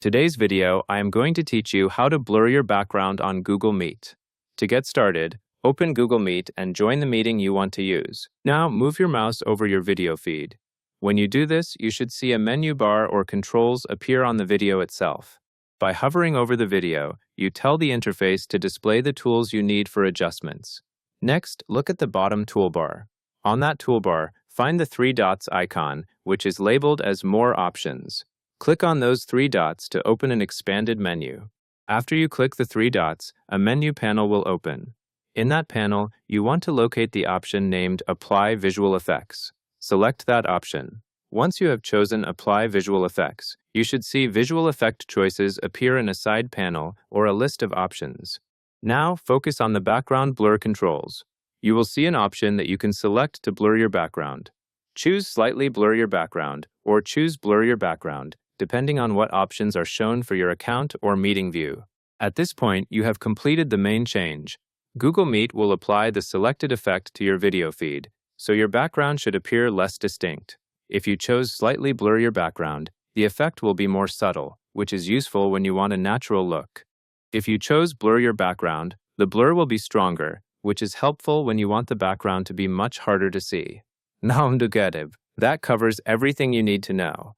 Today's video, I am going to teach you how to blur your background on Google Meet. To get started, open Google Meet and join the meeting you want to use. Now, move your mouse over your video feed. When you do this, you should see a menu bar or controls appear on the video itself. By hovering over the video, you tell the interface to display the tools you need for adjustments. Next, look at the bottom toolbar. On that toolbar, find the three dots icon, which is labeled as More Options. Click on those three dots to open an expanded menu. After you click the three dots, a menu panel will open. In that panel, you want to locate the option named Apply Visual Effects. Select that option. Once you have chosen Apply Visual Effects, you should see visual effect choices appear in a side panel or a list of options. Now, focus on the background blur controls. You will see an option that you can select to blur your background. Choose Slightly Blur Your Background or choose Blur Your Background, depending on what options are shown for your account or meeting view. At this point, you have completed the main change. Google Meet will apply the selected effect to your video feed, so your background should appear less distinct. If you chose Slightly Blur Your Background, the effect will be more subtle, which is useful when you want a natural look. If you chose Blur Your Background, the blur will be stronger, which is helpful when you want the background to be much harder to see. That covers everything you need to know.